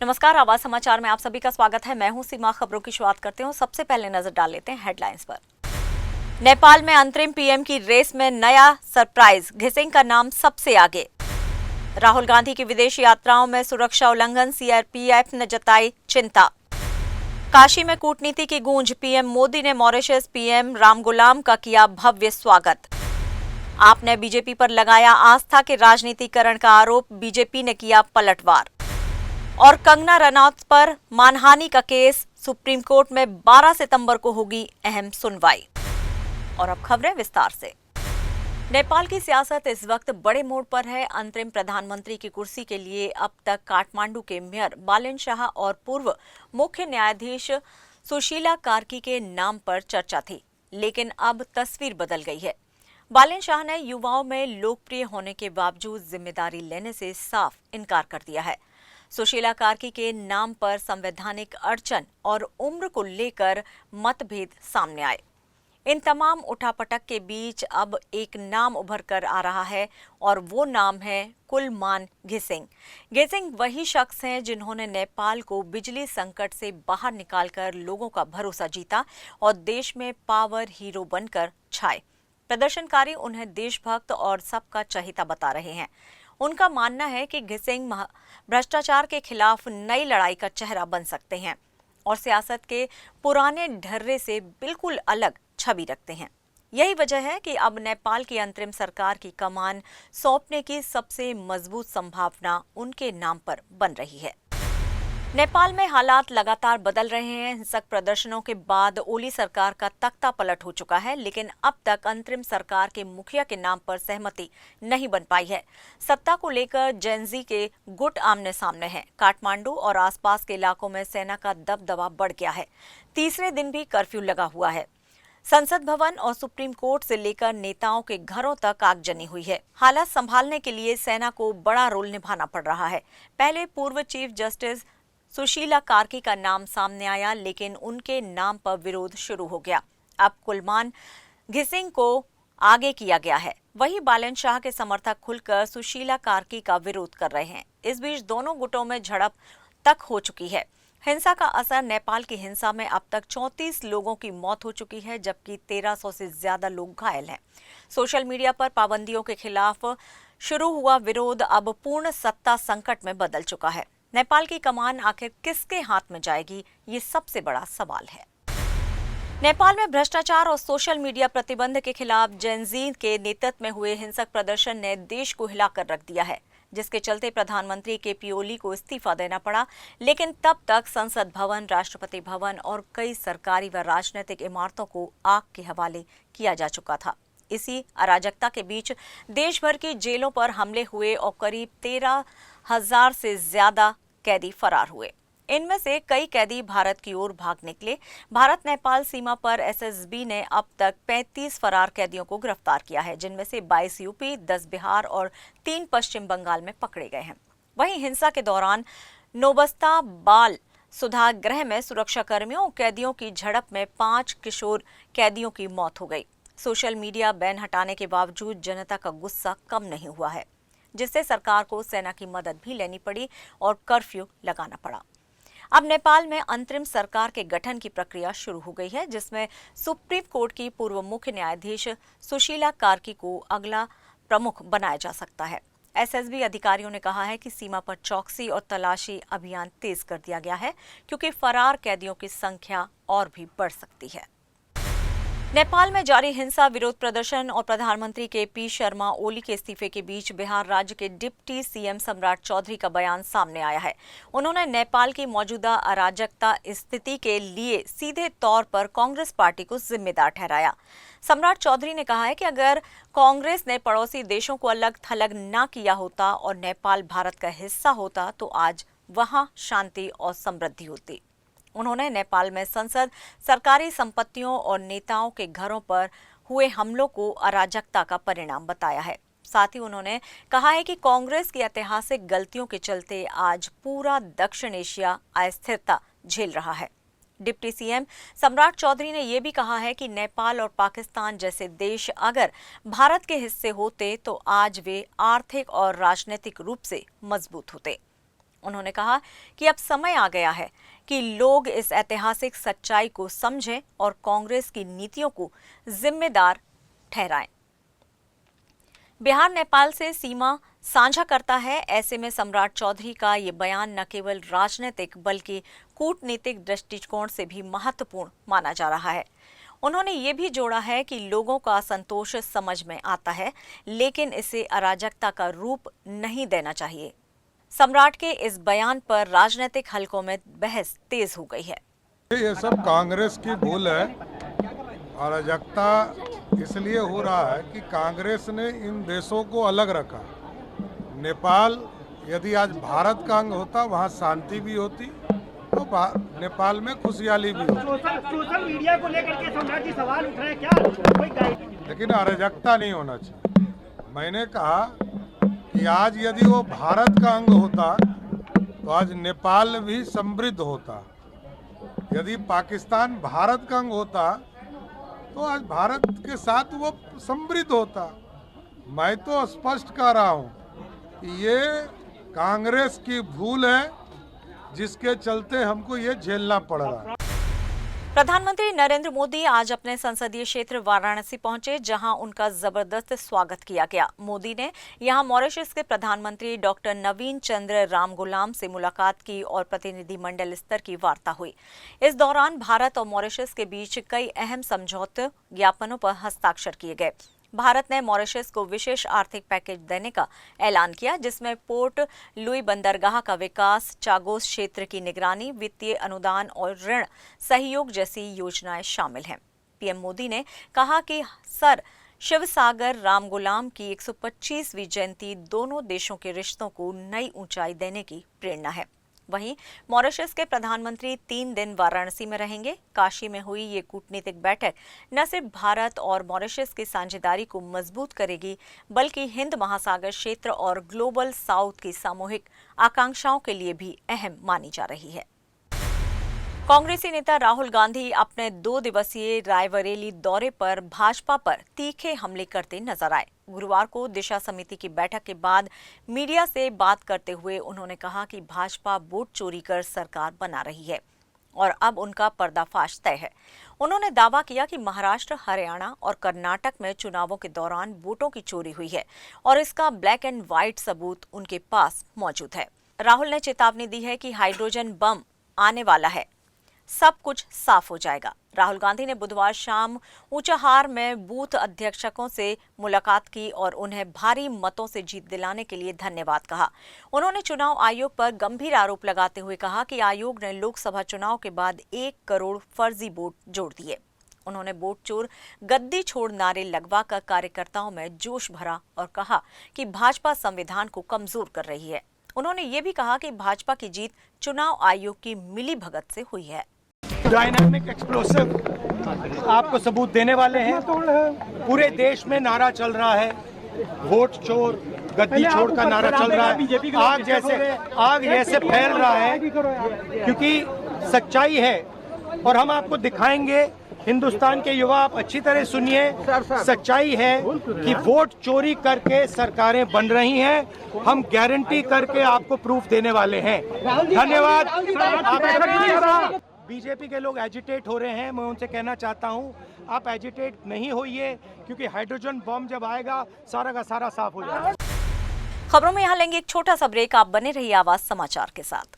नमस्कार, आवाज समाचार में आप सभी का स्वागत है। मैं हूं सीमा। खबरों की शुरुआत करते हैं। सबसे पहले नजर डाल लेते हैं हेडलाइंस पर। नेपाल में अंतरिम पीएम की रेस में नया सरप्राइज, घिसिंग का नाम सबसे आगे। राहुल गांधी की विदेश यात्राओं में सुरक्षा उल्लंघन, सीआरपीएफ ने जताई चिंता। काशी में कूटनीति की गूंज, पीएम मोदी ने मॉरिशस पीएम रामगुलाम का किया भव्य स्वागत। आपने बीजेपी पर लगाया आस्था के राजनीतिकरण का आरोप, बीजेपी ने किया पलटवार। और कंगना रनौत पर मानहानि का केस, सुप्रीम कोर्ट में 12 सितंबर को होगी अहम सुनवाई। और अब खबरें विस्तार से। नेपाल की सियासत इस वक्त बड़े मोड़ पर है। अंतरिम प्रधानमंत्री की कुर्सी के लिए अब तक काठमांडू के मेयर बालेन शाह और पूर्व मुख्य न्यायाधीश सुशीला कार्की के नाम पर चर्चा थी, लेकिन अब तस्वीर बदल गई है। बालेन शाह ने युवाओं में लोकप्रिय होने के बावजूद जिम्मेदारी लेने से साफ इनकार कर दिया है। सुशीला कार्की के नाम पर संवैधानिक अड़चन और उम्र को लेकर मतभेद सामने आए। इन तमाम उठापटक के बीच अब एक नाम उभर कर आ रहा है और वो नाम है कुलमान घिसिंग। घिसिंग वही शख्स हैं जिन्होंने नेपाल को बिजली संकट से बाहर निकालकर लोगों का भरोसा जीता और देश में पावर हीरो बनकर छाए। प्रदर्शनकारी उन्हें देशभक्त और सबका चहेता बता रहे हैं। उनका मानना है कि घिसिंग भ्रष्टाचार के खिलाफ नई लड़ाई का चेहरा बन सकते हैं और सियासत के पुराने ढर्रे से बिल्कुल अलग छवि रखते हैं। यही वजह है कि अब नेपाल की अंतरिम सरकार की कमान सौंपने की सबसे मजबूत संभावना उनके नाम पर बन रही है। नेपाल में हालात लगातार बदल रहे हैं। हिंसक प्रदर्शनों के बाद ओली सरकार का तख्ता पलट हो चुका है, लेकिन अब तक अंतरिम सरकार के मुखिया के नाम पर सहमति नहीं बन पाई है। सत्ता को लेकर जेनजी के गुट आमने सामने हैं। काठमांडू और आसपास के इलाकों में सेना का दबदबा बढ़ गया है। तीसरे दिन भी कर्फ्यू लगा हुआ है। संसद भवन और सुप्रीम कोर्ट से लेकर नेताओं के घरों तक आगजनी हुई है। हालात संभालने के लिए सेना को बड़ा रोल निभाना पड़ रहा है। पहले पूर्व चीफ जस्टिस सुशीला कार्की का नाम सामने आया, लेकिन उनके नाम पर विरोध शुरू हो गया। अब कुलमान घिसिंग को आगे किया गया है। वही बालेन शाह के समर्थक खुलकर सुशीला कार्की का विरोध कर रहे हैं। इस बीच दोनों गुटों में झड़प तक हो चुकी है। हिंसा का असर, नेपाल की हिंसा में अब तक 34 लोगों की मौत हो चुकी है, जबकि 1300 से ज्यादा लोग घायल हैं। सोशल मीडिया पर पाबंदियों के खिलाफ शुरू हुआ विरोध अब पूर्ण सत्ता संकट में बदल चुका है। नेपाल की कमान आखिर किसके हाथ में जाएगी, ये सबसे बड़ा सवाल है। नेपाल में भ्रष्टाचार और सोशल मीडिया प्रतिबंध के खिलाफ जेनजी के नेतृत्व में हुए हिंसक प्रदर्शन ने देश को हिलाकर रख दिया है, जिसके चलते प्रधानमंत्री केपी ओली को इस्तीफा देना पड़ा। लेकिन तब तक संसद भवन, राष्ट्रपति भवन और कई सरकारी व राजनीतिक इमारतों को आग के हवाले किया जा चुका था। इसी अराजकता के बीच देश भर की जेलों पर हमले हुए और करीब 13,000 से ज्यादा कैदी फरार हुए। इनमें से कई कैदी भारत की ओर भाग निकले। भारत नेपाल सीमा पर एसएसबी ने अब तक 35 फरार कैदियों को गिरफ्तार किया है, जिनमें से 22 यूपी, 10 बिहार और 3 पश्चिम बंगाल में पकड़े गए हैं। वहीं हिंसा के दौरान नोबस्ता बाल सुधागृह में सुरक्षाकर्मियों और कैदियों की झड़प में 5 किशोर कैदियों की मौत हो गई। सोशल मीडिया बैन हटाने के बावजूद जनता का गुस्सा कम नहीं हुआ है, जिससे सरकार को सेना की मदद भी लेनी पड़ी और कर्फ्यू लगाना पड़ा। अब नेपाल में अंतरिम सरकार के गठन की प्रक्रिया शुरू हो गई है, जिसमें सुप्रीम कोर्ट की पूर्व मुख्य न्यायाधीश सुशीला कार्की को अगला प्रमुख बनाया जा सकता है। एसएसबी अधिकारियों ने कहा है कि सीमा पर चौकसी और तलाशी अभियान तेज कर दिया गया है, क्योंकि फरार कैदियों की संख्या और भी बढ़ सकती है। नेपाल में जारी हिंसा, विरोध प्रदर्शन और प्रधानमंत्री केपी शर्मा ओली के इस्तीफे के बीच बिहार राज्य के डिप्टी सीएम सम्राट चौधरी का बयान सामने आया है। उन्होंने नेपाल की मौजूदा अराजकता स्थिति के लिए सीधे तौर पर कांग्रेस पार्टी को जिम्मेदार ठहराया। सम्राट चौधरी ने कहा है कि अगर कांग्रेस ने पड़ोसी देशों को अलग थलग न किया होता और नेपाल भारत का हिस्सा होता तो आज वहां शांति और समृद्धि होती। उन्होंने नेपाल में संसद, सरकारी संपत्तियों और नेताओं के घरों पर हुए हमलों को अराजकता का परिणाम बताया है। साथ ही उन्होंने कहा है कि कांग्रेस की ऐतिहासिक गलतियों के चलते आज पूरा दक्षिण एशिया अस्थिरता झेल रहा है। डिप्टी सीएम सम्राट चौधरी ने यह भी कहा है कि नेपाल और पाकिस्तान जैसे देश अगर भारत के हिस्से होते तो आज वे आर्थिक और राजनीतिक रूप से मजबूत होते। उन्होंने कहा कि अब समय आ गया है कि लोग इस ऐतिहासिक सच्चाई को समझें और कांग्रेस की नीतियों को जिम्मेदार ठहराएं। बिहार नेपाल से सीमा साझा करता है, ऐसे में सम्राट चौधरी का ये बयान न केवल राजनीतिक बल्कि कूटनीतिक दृष्टिकोण से भी महत्वपूर्ण माना जा रहा है। उन्होंने ये भी जोड़ा है कि लोगों का असंतोष समझ में आता है, लेकिन इसे अराजकता का रूप नहीं देना चाहिए। सम्राट के इस बयान पर राजनीतिक हलकों में बहस तेज हो गई है। ये सब कांग्रेस की भूल है। अराजकता इसलिए हो रहा है कि कांग्रेस ने इन देशों को अलग रखा। नेपाल यदि आज भारत का अंग होता, वहाँ शांति भी होती तो नेपाल में खुशहाली भी होती। सोशल मीडिया को लेकर के सम्राट जी सवाल उठ रहे हैं, क्या कोई गाइड? लेकिन अराजकता नहीं होना चाहिए। मैंने कहा कि आज यदि वो भारत का अंग होता तो आज नेपाल भी समृद्ध होता। यदि पाकिस्तान भारत का अंग होता तो आज भारत के साथ वो समृद्ध होता। मैं तो स्पष्ट कह रहा हूँ कि ये कांग्रेस की भूल है, जिसके चलते हमको ये झेलना पड़ रहा है। प्रधानमंत्री नरेंद्र मोदी आज अपने संसदीय क्षेत्र वाराणसी पहुंचे, जहां उनका जबरदस्त स्वागत किया गया। मोदी ने यहां मॉरिशस के प्रधानमंत्री डॉक्टर नवीन चंद्र रामगुलाम से मुलाकात की और प्रतिनिधिमंडल स्तर की वार्ता हुई। इस दौरान भारत और मॉरिशस के बीच कई अहम समझौते ज्ञापनों पर हस्ताक्षर किए गए। भारत ने मॉरिशस को विशेष आर्थिक पैकेज देने का ऐलान किया, जिसमें पोर्ट लुई बंदरगाह का विकास, चागोस क्षेत्र की निगरानी, वित्तीय अनुदान और ऋण सहयोग जैसी योजनाएं शामिल हैं। पीएम मोदी ने कहा कि सर शिवसागर रामगुलाम की 125वीं जयंती दोनों देशों के रिश्तों को नई ऊंचाई देने की प्रेरणा है। वहीं मॉरिशस के प्रधानमंत्री 3 दिन वाराणसी में रहेंगे। काशी में हुई ये कूटनीतिक बैठक न सिर्फ भारत और मॉरिशस की साझेदारी को मजबूत करेगी, बल्कि हिंद महासागर क्षेत्र और ग्लोबल साउथ की सामूहिक आकांक्षाओं के लिए भी अहम मानी जा रही है। कांग्रेसी नेता राहुल गांधी अपने 2 दिवसीय रायबरेली दौरे पर भाजपा पर तीखे हमले करते नजर आए। गुरुवार को दिशा समिति की बैठक के बाद मीडिया से बात करते हुए उन्होंने कहा कि भाजपा वोट चोरी कर सरकार बना रही है और अब उनका पर्दाफाश तय है। उन्होंने दावा किया कि महाराष्ट्र, हरियाणा और कर्नाटक में चुनावों के दौरान वोटों की चोरी हुई है और इसका ब्लैक एंड व्हाइट सबूत उनके पास मौजूद है। राहुल ने चेतावनी दी है कि हाइड्रोजन बम आने वाला है, सब कुछ साफ हो जाएगा। राहुल गांधी ने बुधवार शाम ऊंचाहार में बूथ अध्यक्षकों से मुलाकात की और उन्हें भारी मतों से जीत दिलाने के लिए धन्यवाद कहा। उन्होंने चुनाव आयोग पर गंभीर आरोप लगाते हुए कहा कि आयोग ने लोकसभा चुनाव के बाद 1 करोड़ फर्जी वोट जोड़ दिए। उन्होंने वोट चोर गद्दी छोड़ नारे लगवाकर कार्यकर्ताओं में जोश भरा और कहा कि भाजपा संविधान को कमजोर कर रही है। उन्होंने ये भी कहा कि भाजपा की जीत चुनाव आयोग की मिलीभगत से हुई है। डायनामिक एक्सप्लोसिव आपको सबूत देने वाले हैं। पूरे देश में नारा चल रहा है, वोट चोर गद्दी छोड़ का नारा चल रहा है। आग जैसे फैल रहा है, क्योंकि सच्चाई है और हम आपको दिखाएंगे। हिंदुस्तान के युवा, आप अच्छी तरह सुनिए, सच्चाई है कि वोट चोरी करके सरकारें बन रही हैं। हम गारंटी करके आपको प्रूफ देने वाले हैं। धन्यवाद। बीजेपी के लोग एजिटेट हो रहे हैं, मैं उनसे कहना चाहता हूं, आप एजिटेट नहीं होइए, क्योंकि हाइड्रोजन बम जब आएगा सारा का सारा साफ हो जाएगा। खबरों में यहाँ लेंगे एक छोटा सा ब्रेक। आप बने रहिए आवाज समाचार के साथ।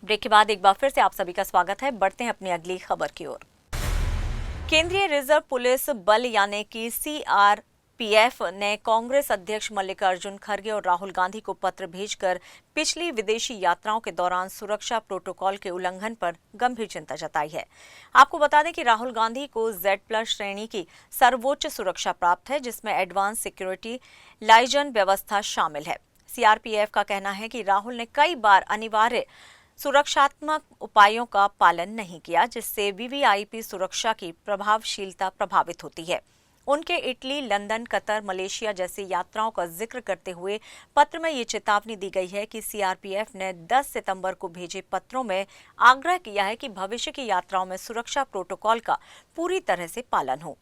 ब्रेक के बाद एक बार फिर से आप सभी का स्वागत है। बढ़ते हैं अपनी अगली खबर की ओर। केंद्रीय रिजर्व पुलिस बल यानी कि पीएफ ने कांग्रेस अध्यक्ष मल्लिकार्जुन खड़गे और राहुल गांधी को पत्र भेजकर पिछली विदेशी यात्राओं के दौरान सुरक्षा प्रोटोकॉल के उल्लंघन पर गंभीर चिंता जताई है। आपको बता दें कि राहुल गांधी को Z+ श्रेणी की सर्वोच्च सुरक्षा प्राप्त है, जिसमें एडवांस सिक्योरिटी लाइजन व्यवस्था शामिल है। सीआरपीएफ का कहना है कि राहुल ने कई बार अनिवार्य सुरक्षात्मक उपायों का पालन नहीं किया, जिससे वीवीआईपी सुरक्षा की प्रभावशीलता प्रभावित होती है। उनके इटली, लंदन, कतर, मलेशिया जैसी यात्राओं का जिक्र करते हुए पत्र में ये चेतावनी दी गई है कि सीआरपीएफ ने 10 सितंबर को भेजे पत्रों में आग्रह किया है कि भविष्य की यात्राओं में सुरक्षा प्रोटोकॉल का पूरी तरह से पालन हो।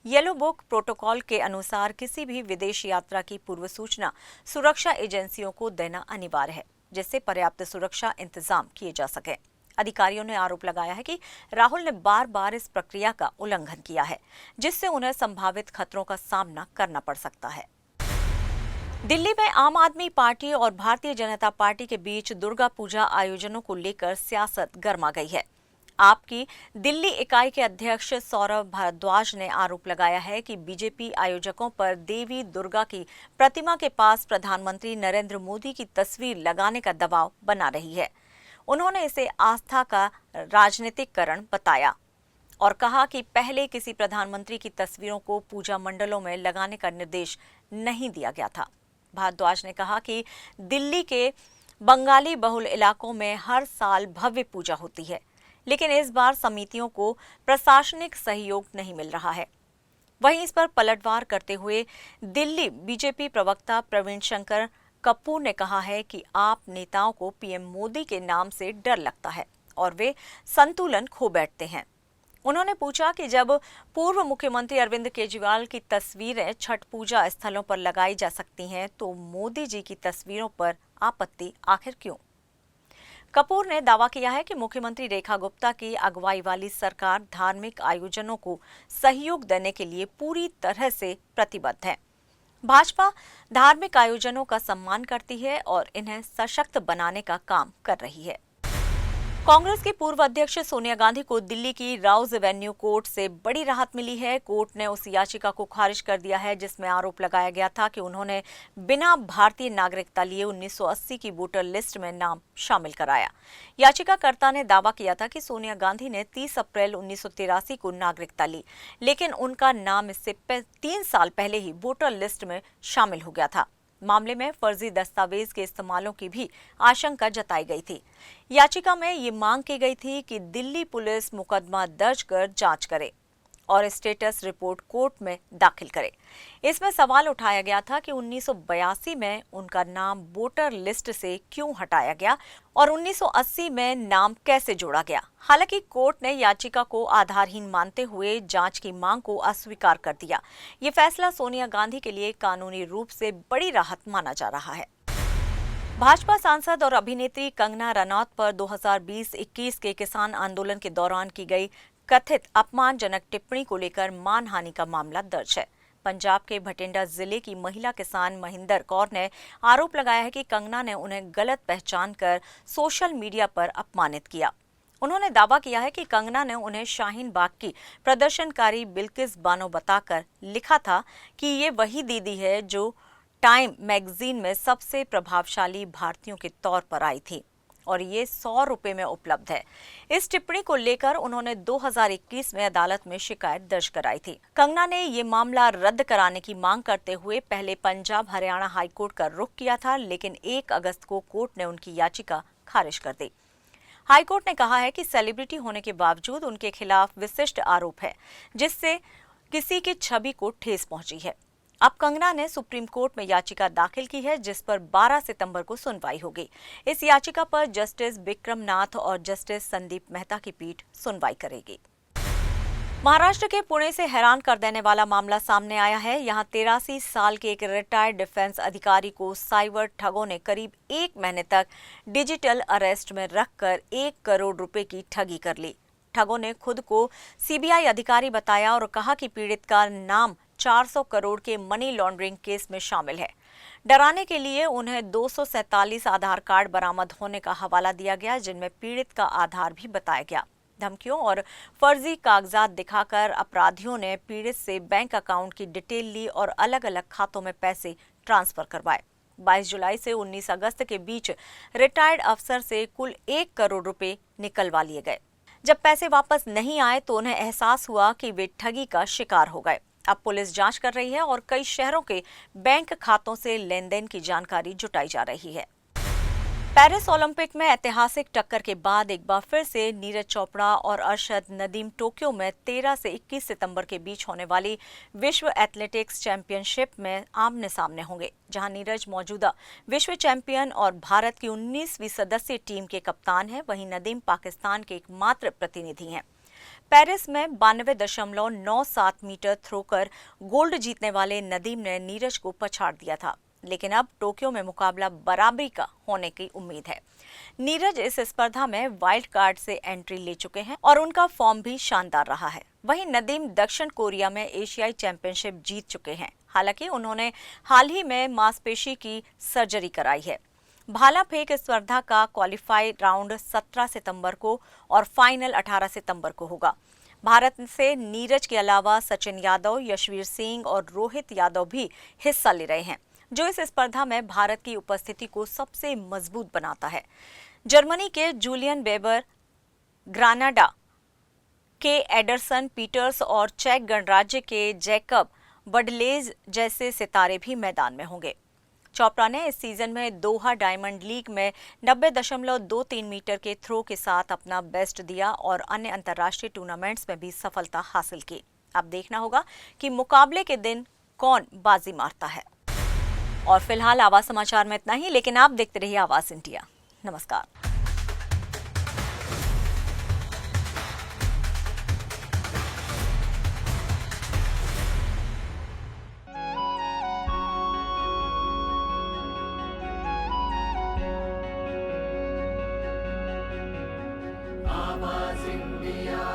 येलो बुक प्रोटोकॉल के अनुसार किसी भी विदेश यात्रा की पूर्व सूचना सुरक्षा एजेंसियों को देना अनिवार्य है, जिससे पर्याप्त सुरक्षा इंतजाम किए जा सके। अधिकारियों ने आरोप लगाया है कि राहुल ने बार बार इस प्रक्रिया का उल्लंघन किया है, जिससे उन्हें संभावित खतरों का सामना करना पड़ सकता है। दिल्ली में आम आदमी पार्टी और भारतीय जनता पार्टी के बीच दुर्गा पूजा आयोजनों को लेकर सियासत गर्मा गई है। आपकी दिल्ली इकाई के अध्यक्ष सौरभ भारद्वाज ने आरोप लगाया है कि बीजेपी आयोजकों पर देवी दुर्गा की प्रतिमा के पास प्रधानमंत्री नरेंद्र मोदी की तस्वीर लगाने का दबाव बना रही है। उन्होंने इसे आस्था का राजनीतिकरण बताया और कहा कि पहले किसी प्रधानमंत्री की तस्वीरों को पूजा मंडलों में लगाने का निर्देश नहीं दिया गया था। भारद्वाज ने कहा कि दिल्ली के बंगाली बहुल इलाकों में हर साल भव्य पूजा होती है, लेकिन इस बार समितियों को प्रशासनिक सहयोग नहीं मिल रहा है। वहीं इस पर पलटवार करते हुए दिल्ली बीजेपी प्रवक्ता प्रवीण शंकर कपूर ने कहा है कि आप नेताओं को पीएम मोदी के नाम से डर लगता है और वे संतुलन खो बैठते हैं। उन्होंने पूछा कि जब पूर्व मुख्यमंत्री अरविंद केजरीवाल की तस्वीरें छठ पूजा स्थलों पर लगाई जा सकती हैं, तो मोदी जी की तस्वीरों पर आपत्ति आखिर क्यों? कपूर ने दावा किया है कि मुख्यमंत्री रेखा गुप्ता की अगुवाई वाली सरकार धार्मिक आयोजनों को सहयोग देने के लिए पूरी तरह से प्रतिबद्ध है। भाजपा धार्मिक आयोजनों का सम्मान करती है और इन्हें सशक्त बनाने का काम कर रही है। कांग्रेस की पूर्व अध्यक्ष सोनिया गांधी को दिल्ली की राउज एवेन्यू कोर्ट से बड़ी राहत मिली है। कोर्ट ने उस याचिका को खारिज कर दिया है जिसमें आरोप लगाया गया था कि उन्होंने बिना भारतीय नागरिकता लिए 1980 की वोटर लिस्ट में नाम शामिल कराया। याचिकाकर्ता ने दावा किया था कि सोनिया गांधी ने 30 अप्रैल 1983 को नागरिकता ली, लेकिन उनका नाम इससे 3 साल पहले ही वोटर लिस्ट में शामिल हो गया था। मामले में फर्जी दस्तावेज के इस्तेमालों की भी आशंका जताई गई थी। याचिका में ये मांग की गई थी कि दिल्ली पुलिस मुकदमा दर्ज कर जांच करे और स्टेटस रिपोर्ट कोर्ट में दाखिल करे। इसमें सवाल उठाया गया था कि 1982 में उनका नाम वोटर लिस्ट से क्यों हटाया गया और 1980 में नाम कैसे जोड़ा गया। हालांकि कोर्ट ने याचिका को आधारहीन मानते हुए जांच की मांग को अस्वीकार कर दिया। ये फैसला सोनिया गांधी के लिए कानूनी रूप से बड़ी राहत माना जा रहा है। भाजपा सांसद और अभिनेत्री कंगना रनौत पर 2020-21 के किसान आंदोलन के दौरान की गई कथित अपमानजनक टिप्पणी को लेकर मानहानि का मामला दर्ज है। पंजाब के भटिंडा जिले की महिला किसान महिंदर कौर ने आरोप लगाया है कि कंगना ने उन्हें गलत पहचान कर सोशल मीडिया पर अपमानित किया। उन्होंने दावा किया है कि कंगना ने उन्हें शाहीन बाग की प्रदर्शनकारी बिल्किस बानो बताकर लिखा था कि ये वही दीदी है जो टाइम मैगजीन में सबसे प्रभावशाली भारतीयों के तौर पर आई थी और ये 100 रुपए में उपलब्ध है। इस टिप्पणी को लेकर उन्होंने 2021 में अदालत में शिकायत दर्ज कराई थी। कंगना ने ये मामला रद्द कराने की मांग करते हुए पहले पंजाब हरियाणा हाईकोर्ट का रुख किया था, लेकिन 1 अगस्त को कोर्ट ने उनकी याचिका खारिज कर दी। हाईकोर्ट ने कहा है कि सेलिब्रिटी होने के बावजूद उनके खिलाफ विशिष्ट आरोप है, जिससे किसी की छवि को ठेस पहुंची है। अब कंगना ने सुप्रीम कोर्ट में याचिका दाखिल की है, जिस पर 12 सितंबर को सुनवाई होगी। इस याचिका पर जस्टिस विक्रम नाथ और जस्टिस संदीप मेहता की पीठ सुनवाई करेगी। महाराष्ट्र के पुणे से हैरान कर देने वाला मामला सामने आया है। यहां 83 साल के एक रिटायर्ड डिफेंस अधिकारी को साइबर ठगों ने करीब 1 महीने तक डिजिटल अरेस्ट में रखकर 1 करोड़ रुपए की ठगी कर ली। ठगों ने खुद को सीबीआई अधिकारी बताया और कहा कि पीड़ित का नाम 400 करोड़ के मनी लॉन्ड्रिंग केस में शामिल है। डराने के लिए उन्हें 247 आधार कार्ड बरामद होने का हवाला दिया गया, जिनमें पीड़ित का आधार भी बताया गया। धमकियों और फर्जी कागजात दिखाकर अपराधियों ने पीड़ित से बैंक अकाउंट की डिटेल ली और अलग अलग खातों में पैसे ट्रांसफर करवाए। 22 जुलाई से 19 अगस्त के बीच रिटायर्ड अफसर से कुल 1 करोड़ रुपए निकलवा लिए गए। जब पैसे वापस नहीं आए तो उन्हें एहसास हुआ कि वे ठगी का शिकार हो गए। अब पुलिस जांच कर रही है और कई शहरों के बैंक खातों से लेन देन की जानकारी जुटाई जा रही है। पेरिस ओलंपिक में ऐतिहासिक टक्कर के बाद एक बार फिर से नीरज चोपड़ा और अरशद नदीम टोक्यो में 13 से 21 सितंबर के बीच होने वाली विश्व एथलेटिक्स चैंपियनशिप में आमने सामने होंगे, जहां नीरज मौजूदा विश्व चैंपियन और भारत की 19वीं सदस्यीय टीम के कप्तान हैं, वहीं नदीम पाकिस्तान के एकमात्र प्रतिनिधि हैं। पेरिस में 92.97 मीटर थ्रो कर गोल्ड जीतने वाले नदीम ने नीरज को पछाड़ दिया था, लेकिन अब टोक्यो में मुकाबला बराबरी का होने की उम्मीद है। नीरज इस स्पर्धा में वाइल्ड कार्ड से एंट्री ले चुके हैं और उनका फॉर्म भी शानदार रहा है। वहीं नदीम दक्षिण कोरिया में एशियाई चैंपियनशिप जीत चुके हैं। हालांकि उन्होंने हाल ही में मांसपेशी की सर्जरी कराई है। भाला फेंक स्पर्धा का क्वालिफाई राउंड 17 सितंबर को और फाइनल 18 सितंबर को होगा। भारत से नीरज के अलावा सचिन यादव, यशवीर सिंह और रोहित यादव भी हिस्सा ले रहे हैं, जो इस स्पर्धा में भारत की उपस्थिति को सबसे मजबूत बनाता है। जर्मनी के जूलियन वेबर, ग्रानाडा के एडरसन पीटर्स और चेक गणराज्य के जैकब बडलेज जैसे सितारे भी मैदान में होंगे। चोपड़ा ने इस सीजन में दोहा डायमंड लीग में 90.23 मीटर के थ्रो के साथ अपना बेस्ट दिया और अन्य अंतर्राष्ट्रीय टूर्नामेंट्स में भी सफलता हासिल की। अब देखना होगा कि मुकाबले के दिन कौन बाजी मारता है। और फिलहाल आवाज समाचार में इतना ही, लेकिन आप देखते रहिए आवाज इंडिया। नमस्कार। आवाज इंडिया।